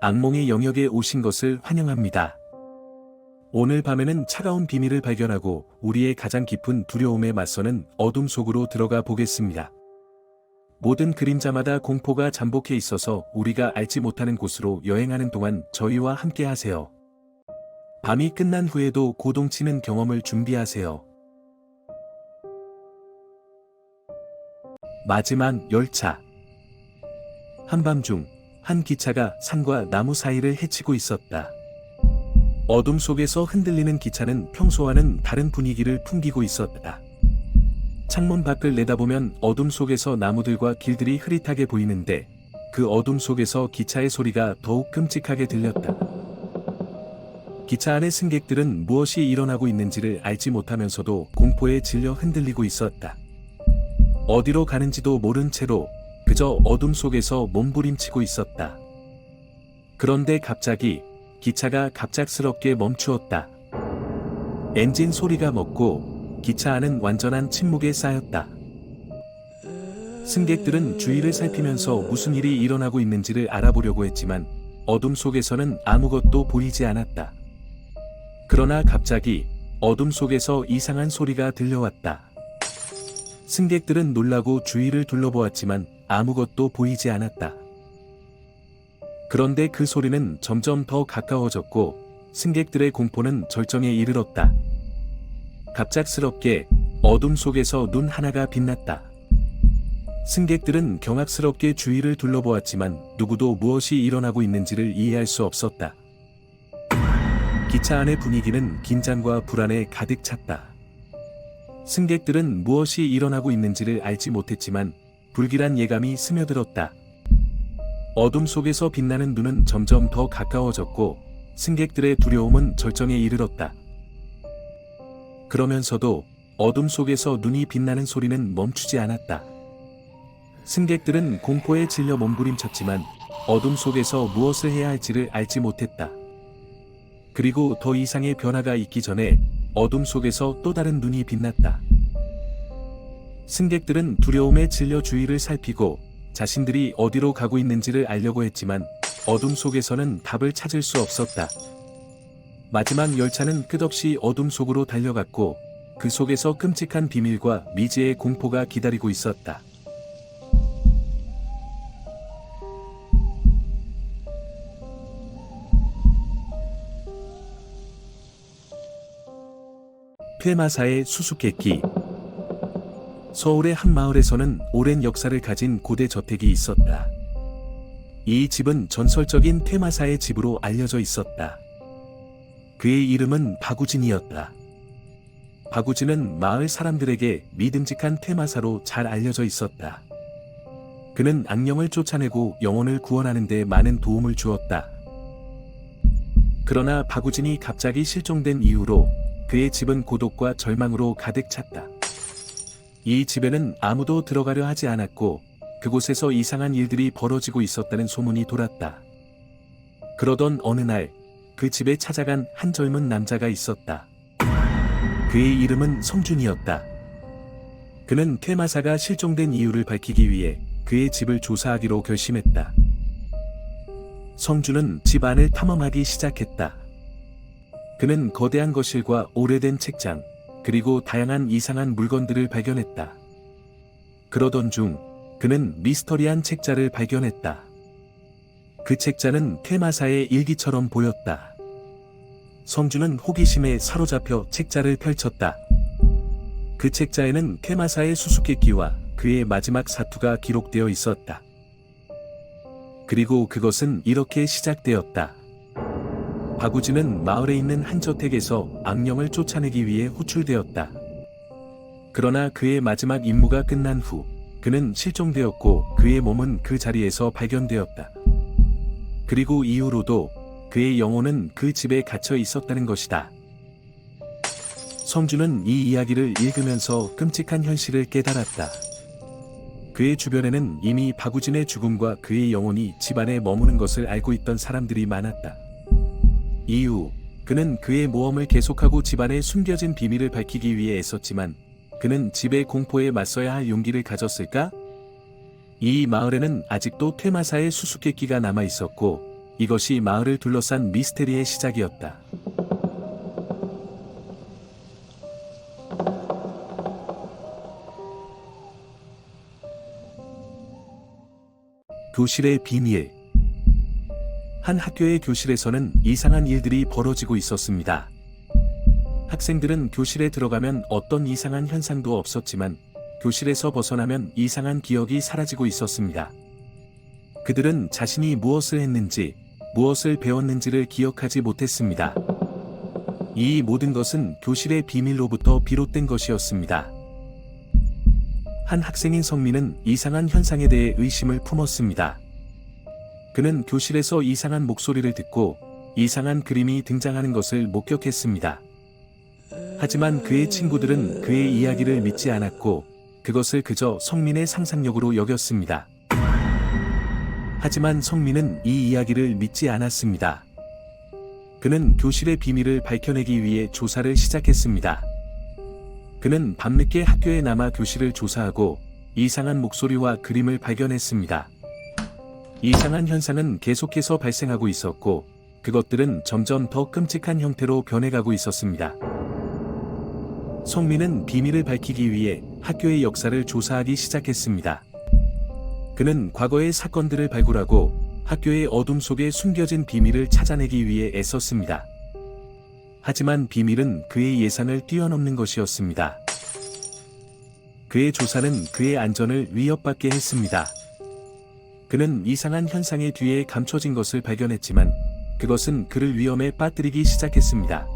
악몽의 영역에 오신 것을 환영합니다. 오늘 밤에는 차가운 비밀을 발견하고 우리의 가장 깊은 두려움에 맞서는 어둠 속으로 들어가 보겠습니다. 모든 그림자마다 공포가 잠복해 있어서 우리가 알지 못하는 곳으로 여행하는 동안 저희와 함께 하세요. 밤이 끝난 후에도 고동치는 경험을 준비하세요. 마지막 열차. 한밤중 한 기차가 산과 나무 사이를 헤치고 있었다. 어둠 속에서 흔들리는 기차는 평소와는 다른 분위기를 풍기고 있었다. 창문 밖을 내다보면 어둠 속에서 나무들과 길들이 흐릿하게 보이는데 그 어둠 속에서 기차의 소리가 더욱 끔찍하게 들렸다. 기차 안의 승객들은 무엇이 일어나고 있는지를 알지 못하면서도 공포에 질려 흔들리고 있었다. 어디로 가는지도 모른 채로 그저 어둠 속에서 몸부림치고 있었다. 그런데 갑자기 기차가 갑작스럽게 멈추었다. 엔진 소리가 멎고 기차 안은 완전한 침묵에 쌓였다. 승객들은 주위를 살피면서 무슨 일이 일어나고 있는지를 알아보려고 했지만 어둠 속에서는 아무것도 보이지 않았다. 그러나 갑자기 어둠 속에서 이상한 소리가 들려왔다. 승객들은 놀라고 주위를 둘러보았지만 아무것도 보이지 않았다. 그런데 그 소리는 점점 더 가까워졌고 승객들의 공포는 절정에 이르렀다. 갑작스럽게 어둠 속에서 눈 하나가 빛났다. 승객들은 경악스럽게 주위를 둘러보았지만 누구도 무엇이 일어나고 있는지를 이해할 수 없었다. 기차 안의 분위기는 긴장과 불안에 가득 찼다. 승객들은 무엇이 일어나고 있는지를 알지 못했지만 불길한 예감이 스며들었다. 어둠 속에서 빛나는 눈은 점점 더 가까워졌고 승객들의 두려움은 절정에 이르렀다. 그러면서도 어둠 속에서 눈이 빛나는 소리는 멈추지 않았다. 승객들은 공포에 질려 몸부림쳤지만 어둠 속에서 무엇을 해야 할지를 알지 못했다. 그리고 더 이상의 변화가 있기 전에 어둠 속에서 또 다른 눈이 빛났다. 승객들은 두려움에 질려 주위를 살피고 자신들이 어디로 가고 있는지를 알려고 했지만 어둠 속에서는 답을 찾을 수 없었다. 마지막 열차는 끝없이 어둠 속으로 달려갔고 그 속에서 끔찍한 비밀과 미지의 공포가 기다리고 있었다. 퇴마사의 수수께끼. 서울의 한 마을에서는 오랜 역사를 가진 고대 저택이 있었다. 이 집은 전설적인 퇴마사의 집으로 알려져 있었다. 그의 이름은 박우진이었다. 박우진은 마을 사람들에게 믿음직한 퇴마사로 잘 알려져 있었다. 그는 악령을 쫓아내고 영혼을 구원하는 데 많은 도움을 주었다. 그러나 박우진이 갑자기 실종된 이후로 그의 집은 고독과 절망으로 가득 찼다. 이 집에는 아무도 들어가려 하지 않았고 그곳에서 이상한 일들이 벌어지고 있었다는 소문이 돌았다. 그러던 어느 날 그 집에 찾아간 한 젊은 남자가 있었다. 그의 이름은 성준이었다. 그는 퇴마사가 실종된 이유를 밝히기 위해 그의 집을 조사하기로 결심했다. 성준은 집 안을 탐험하기 시작했다. 그는 거대한 거실과 오래된 책장, 그리고 다양한 이상한 물건들을 발견했다. 그러던 중 그는 미스터리한 책자를 발견했다. 그 책자는 퇴마사의 일기처럼 보였다. 성준은 호기심에 사로잡혀 책자를 펼쳤다. 그 책자에는 퇴마사의 수수께끼와 그의 마지막 사투가 기록되어 있었다. 그리고 그것은 이렇게 시작되었다. 박우진은 마을에 있는 한 저택에서 악령을 쫓아내기 위해 호출되었다. 그러나 그의 마지막 임무가 끝난 후 그는 실종되었고 그의 몸은 그 자리에서 발견되었다. 그리고 이후로도 그의 영혼은 그 집에 갇혀 있었다는 것이다. 성준은 이 이야기를 읽으면서 끔찍한 현실을 깨달았다. 그의 주변에는 이미 박우진의 죽음과 그의 영혼이 집 안에 머무는 것을 알고 있던 사람들이 많았다. 이후 그는 그의 모험을 계속하고 집안의 숨겨진 비밀을 밝히기 위해 애썼지만 그는 집의 공포에 맞서야 할 용기를 가졌을까? 이 마을에는 아직도 퇴마사의 수수께끼가 남아 있었고 이것이 마을을 둘러싼 미스테리의 시작이었다. 교실의 비밀. 한 학교의 교실에서는 이상한 일들이 벌어지고 있었습니다. 학생들은 교실에 들어가면 어떤 이상한 현상도 없었지만 교실에서 벗어나면 이상한 기억이 사라지고 있었습니다. 그들은 자신이 무엇을 했는지, 무엇을 배웠는지를 기억하지 못했습니다. 이 모든 것은 교실의 비밀로부터 비롯된 것이었습니다. 한 학생인 성민은 이상한 현상에 대해 의심을 품었습니다. 그는 교실에서 이상한 목소리를 듣고 이상한 그림이 등장하는 것을 목격했습니다. 하지만 그의 친구들은 그의 이야기를 믿지 않았고 그것을 그저 성민의 상상력으로 여겼습니다. 하지만 성민은 이 이야기를 믿지 않았습니다. 그는 교실의 비밀을 밝혀내기 위해 조사를 시작했습니다. 그는 밤늦게 학교에 남아 교실을 조사하고 이상한 목소리와 그림을 발견했습니다. 이상한 현상은 계속해서 발생하고 있었고 그것들은 점점 더 끔찍한 형태로 변해가고 있었습니다. 성민은 비밀을 밝히기 위해 학교의 역사를 조사하기 시작했습니다. 그는 과거의 사건들을 발굴하고 학교의 어둠 속에 숨겨진 비밀을 찾아내기 위해 애썼습니다. 하지만 비밀은 그의 예상을 뛰어넘는 것이었습니다. 그의 조사는 그의 안전을 위협받게 했습니다. 그는 이상한 현상의 뒤에 감춰진 것을 발견했지만 그것은 그를 위험에 빠뜨리기 시작했습니다.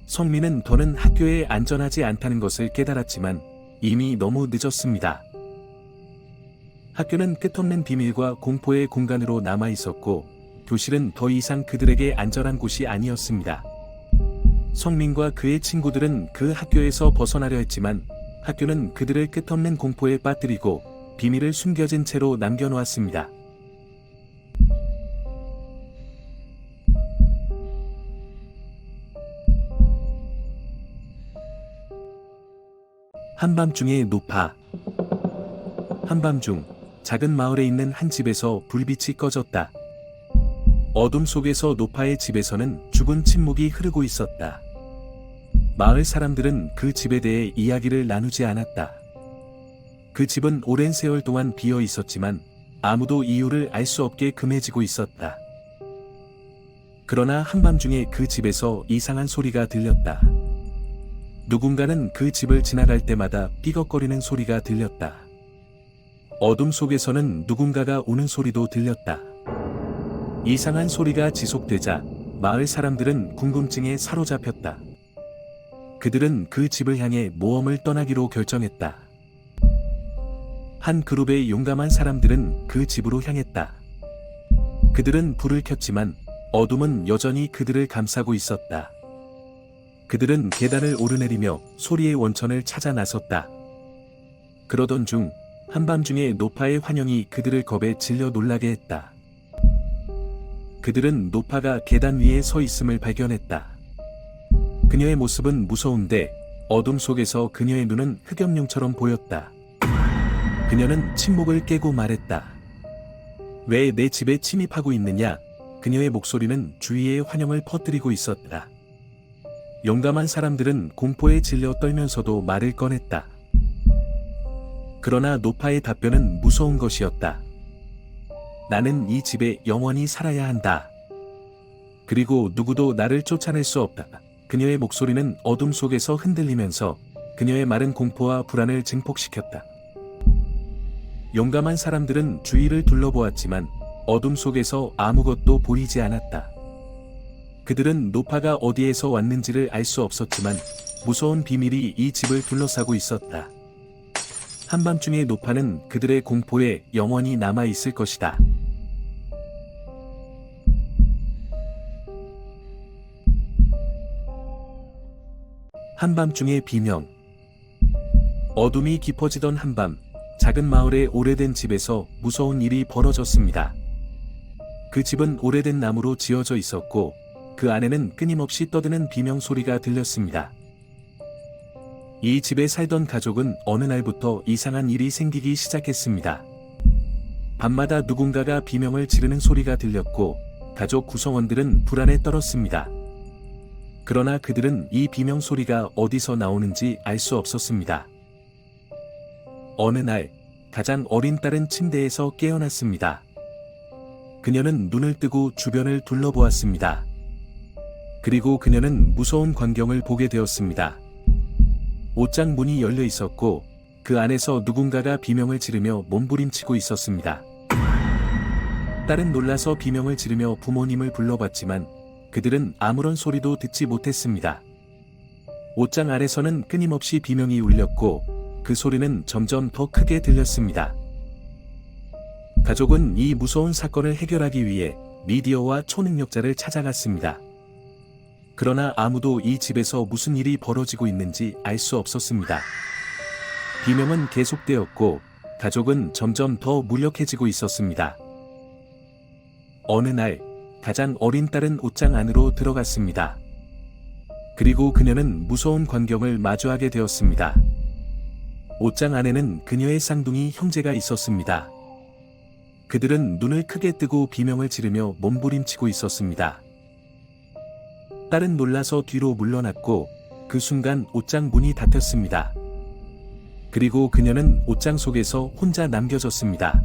성민은 더는 학교에 안전하지 않다는 것을 깨달았지만 이미 너무 늦었습니다. 학교는 끝없는 비밀과 공포의 공간으로 남아 있었고 교실은 더 이상 그들에게 안전한 곳이 아니었습니다. 성민과 그의 친구들은 그 학교에서 벗어나려 했지만 학교는 그들을 끝없는 공포에 빠뜨리고 비밀을 숨겨진 채로 남겨놓았습니다. 한밤중의 노파. 한밤중 작은 마을에 있는 한 집에서 불빛이 꺼졌다. 어둠 속에서 노파의 집에서는 죽은 침묵이 흐르고 있었다. 마을 사람들은 그 집에 대해 이야기를 나누지 않았다. 그 집은 오랜 세월 동안 비어 있었지만 아무도 이유를 알 수 없게 금해지고 있었다. 그러나 한밤중에 그 집에서 이상한 소리가 들렸다. 누군가는 그 집을 지나갈 때마다 삐걱거리는 소리가 들렸다. 어둠 속에서는 누군가가 우는 소리도 들렸다. 이상한 소리가 지속되자 마을 사람들은 궁금증에 사로잡혔다. 그들은 그 집을 향해 모험을 떠나기로 결정했다. 한 그룹의 용감한 사람들은 그 집으로 향했다. 그들은 불을 켰지만 어둠은 여전히 그들을 감싸고 있었다. 그들은 계단을 오르내리며 소리의 원천을 찾아 나섰다. 그러던 중 한밤중에 노파의 환영이 그들을 겁에 질려 놀라게 했다. 그들은 노파가 계단 위에 서 있음을 발견했다. 그녀의 모습은 무서운데 어둠 속에서 그녀의 눈은 흑염룡처럼 보였다. 그녀는 침묵을 깨고 말했다. 왜 내 집에 침입하고 있느냐? 그녀의 목소리는 주위에 환영을 퍼뜨리고 있었다. 용감한 사람들은 공포에 질려 떨면서도 말을 꺼냈다. 그러나 노파의 답변은 무서운 것이었다. 나는 이 집에 영원히 살아야 한다. 그리고 누구도 나를 쫓아낼 수 없다. 그녀의 목소리는 어둠 속에서 흔들리면서 그녀의 말은 공포와 불안을 증폭시켰다. 용감한 사람들은 주위를 둘러보았지만 어둠 속에서 아무것도 보이지 않았다. 그들은 노파가 어디에서 왔는지를 알 수 없었지만 무서운 비밀이 이 집을 둘러싸고 있었다. 한밤중의 노파는 그들의 공포에 영원히 남아 있을 것이다. 한밤중의 비명. 어둠이 깊어지던 한밤, 작은 마을의 오래된 집에서 무서운 일이 벌어졌습니다. 그 집은 오래된 나무로 지어져 있었고 그 안에는 끊임없이 떠드는 비명 소리가 들렸습니다. 이 집에 살던 가족은 어느 날부터 이상한 일이 생기기 시작했습니다. 밤마다 누군가가 비명을 지르는 소리가 들렸고 가족 구성원들은 불안에 떨었습니다. 그러나 그들은 이 비명 소리가 어디서 나오는지 알 수 없었습니다. 어느 날, 가장 어린 딸은 침대에서 깨어났습니다. 그녀는 눈을 뜨고 주변을 둘러보았습니다. 그리고 그녀는 무서운 광경을 보게 되었습니다. 옷장 문이 열려 있었고, 그 안에서 누군가가 비명을 지르며 몸부림치고 있었습니다. 딸은 놀라서 비명을 지르며 부모님을 불러봤지만 그들은 아무런 소리도 듣지 못했습니다. 옷장 아래서는 끊임없이 비명이 울렸고 그 소리는 점점 더 크게 들렸습니다. 가족은 이 무서운 사건을 해결하기 위해 미디어와 초능력자를 찾아갔습니다. 그러나 아무도 이 집에서 무슨 일이 벌어지고 있는지 알 수 없었습니다. 비명은 계속되었고 가족은 점점 더 무력해지고 있었습니다. 어느 날, 가장 어린 딸은 옷장 안으로 들어갔습니다. 그리고 그녀는 무서운 광경을 마주하게 되었습니다. 옷장 안에는 그녀의 쌍둥이 형제가 있었습니다. 그들은 눈을 크게 뜨고 비명을 지르며 몸부림치고 있었습니다. 딸은 놀라서 뒤로 물러났고 그 순간 옷장 문이 닫혔습니다. 그리고 그녀는 옷장 속에서 혼자 남겨졌습니다.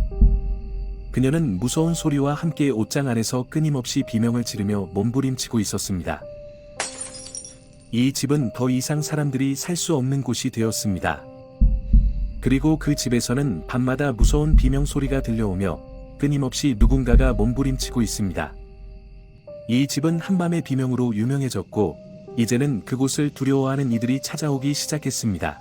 그녀는 무서운 소리와 함께 옷장 안에서 끊임없이 비명을 지르며 몸부림치고 있었습니다. 이 집은 더 이상 사람들이 살 수 없는 곳이 되었습니다. 그리고 그 집에서는 밤마다 무서운 비명 소리가 들려오며 끊임없이 누군가가 몸부림치고 있습니다. 이 집은 한밤의 비명으로 유명해졌고 이제는 그곳을 두려워하는 이들이 찾아오기 시작했습니다.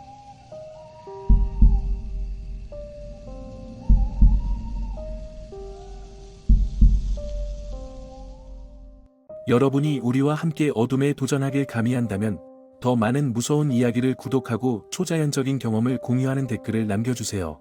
여러분이 우리와 함께 어둠에 도전하길 감히한다면 더 많은 무서운 이야기를 구독하고 초자연적인 경험을 공유하는 댓글을 남겨주세요.